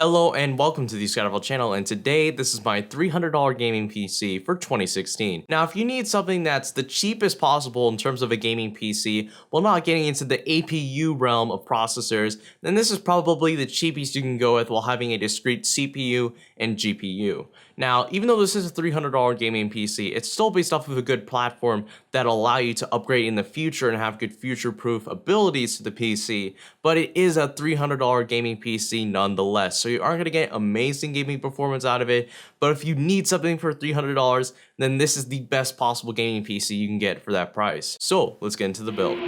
Hello and welcome to the ScatterVolt channel, and today this is my $300 gaming PC for 2016. Now if you need something that's the cheapest possible in terms of a gaming PC while not getting into the APU realm of processors, then this is probably the cheapest you can go with while having a discrete CPU and GPU. Now even though this is a $300 gaming PC, it's still based off of a good platform that'll allow you to upgrade in the future and have good future-proof abilities to the PC, but it is a $300 gaming PC nonetheless. So you aren't going to get amazing gaming performance out of it, but if you need something for $300, then this is the best possible gaming PC you can get for that price. So let's get into the build.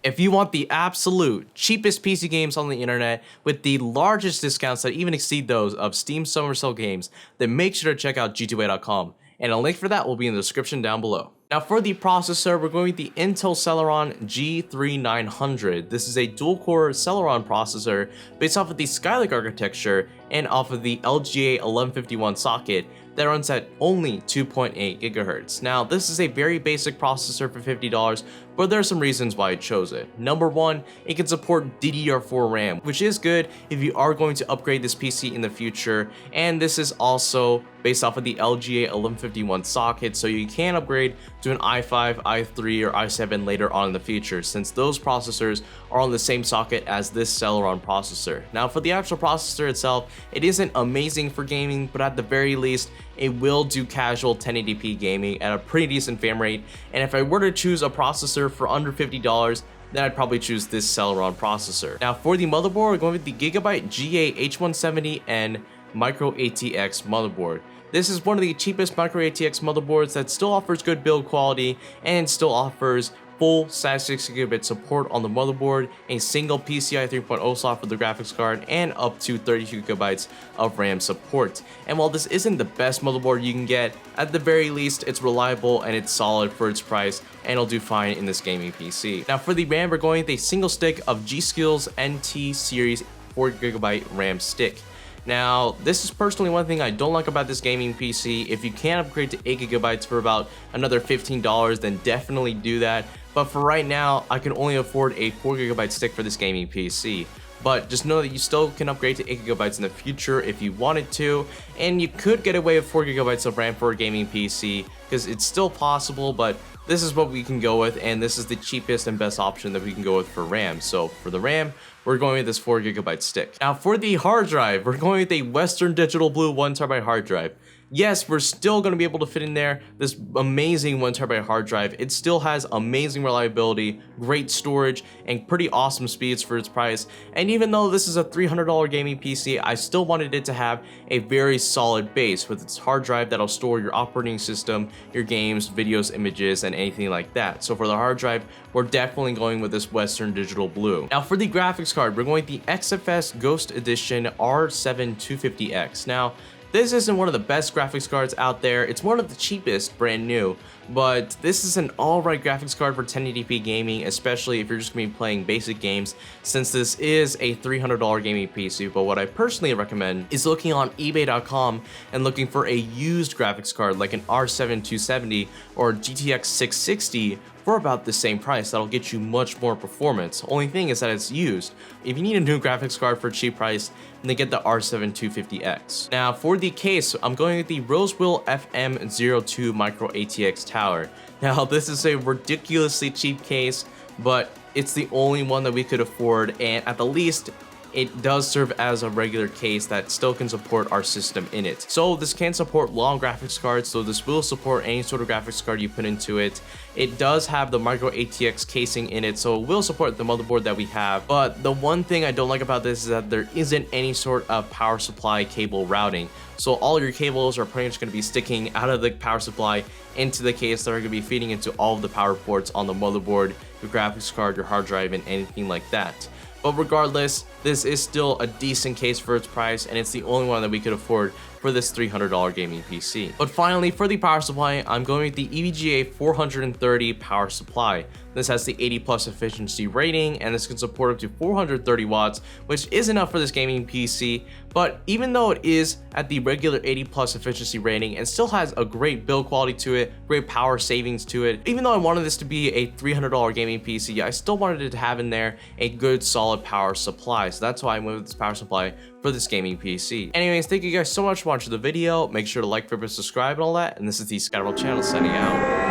If you want the absolute cheapest PC games on the internet with the largest discounts that even exceed those of Steam Summer Sale games, then make sure to check out g2a.com, and a link for that will be in the description down below. Now for the processor, we're going with the Intel Celeron G3900. This is a dual-core Celeron processor based off of the Skylake architecture and off of the LGA 1151 socket that runs at only 2.8 gigahertz. Now this is a very basic processor for $50, but there are some reasons why I chose it. Number one, it can support DDR4 RAM, which is good if you are going to upgrade this PC in the future, and this is also based off of the LGA 1151 socket, so you can upgrade to an i5, i3, or i7 later on in the future, since those processors are on the same socket as this Celeron processor. Now for the actual processor itself, it isn't amazing for gaming, but at the very least, it will do casual 1080p gaming at a pretty decent frame rate, and if I were to choose a processor for under $50, then I'd probably choose this Celeron processor. Now for the motherboard, we're going with the Gigabyte GA H170N Micro ATX motherboard. This is one of the cheapest Micro ATX motherboards that still offers good build quality and still offers full SATA 6GB support on the motherboard, a single PCI 3.0 slot for the graphics card, and up to 32GB of RAM support. And while this isn't the best motherboard you can get, at the very least it's reliable and it's solid for its price, and it'll do fine in this gaming PC. Now for the RAM, we're going with a single stick of G-Skills NT Series 4GB RAM stick. Now, this is personally one thing I don't like about this gaming PC. If you can upgrade to 8GB for about another $15, then definitely do that. But for right now, I can only afford a 4GB stick for this gaming PC. But just know that you still can upgrade to 8GB in the future if you wanted to, and you could get away with 4GB of RAM for a gaming PC, because it's still possible, but this is what we can go with, and this is the cheapest and best option that we can go with for RAM. So for the RAM, we're going with this 4GB stick. Now for the hard drive, we're going with a Western Digital Blue 1TB hard drive. Yes, we're still going to be able to fit in there this amazing 1TB hard drive. It still has amazing reliability, great storage, and pretty awesome speeds for its price. And even though this is a $300 gaming PC, I still wanted it to have a very solid base with its hard drive that'll store your operating system, your games, videos, images, and anything like that. So for the hard drive, we're definitely going with this Western Digital Blue. Now for the graphics card, we're going with the XFS Ghost Edition R7 250X. Now, this isn't one of the best graphics cards out there. It's one of the cheapest, brand new, but this is an alright graphics card for 1080p gaming, especially if you're just going to be playing basic games, since this is a $300 gaming PC. But what I personally recommend is looking on eBay.com and looking for a used graphics card like an R7 270 or GTX 660 for about the same price. That'll get you much more performance. Only thing is that it's used. If you need a new graphics card for a cheap price, then get the R7 250X. Now for the case, I'm going with the Rosewill FM02 Micro ATX Tower. Now this is a ridiculously cheap case, but it's the only one that we could afford, and at the least, it does serve as a regular case that still can support our system in it. So this can support long graphics cards, so this will support any sort of graphics card you put into it. It does have the Micro ATX casing in it, so it will support the motherboard that we have. But the one thing I don't like about this is that there isn't any sort of power supply cable routing. So all your cables are pretty much going to be sticking out of the power supply into the case that are going to be feeding into all of the power ports on the motherboard, your graphics card, your hard drive, and anything like that. But regardless, this is still a decent case for its price, and it's the only one that we could afford for for this $300 gaming PC. But finally, for the power supply, I'm going with the EVGA 430 power supply. This has the 80 plus efficiency rating, and this can support up to 430 watts, which is enough for this gaming PC. But even though it is at the regular 80 plus efficiency rating, it still has a great build quality to it, great power savings to it. Even though I wanted this to be a $300 gaming PC, I still wanted it to have in there a good solid power supply. So that's why I went with this power supply for this gaming PC. Anyways, thank you guys so much for watching the video. Make sure to like, favorite, subscribe, and all that. And this is the ScatterVolt channel signing out.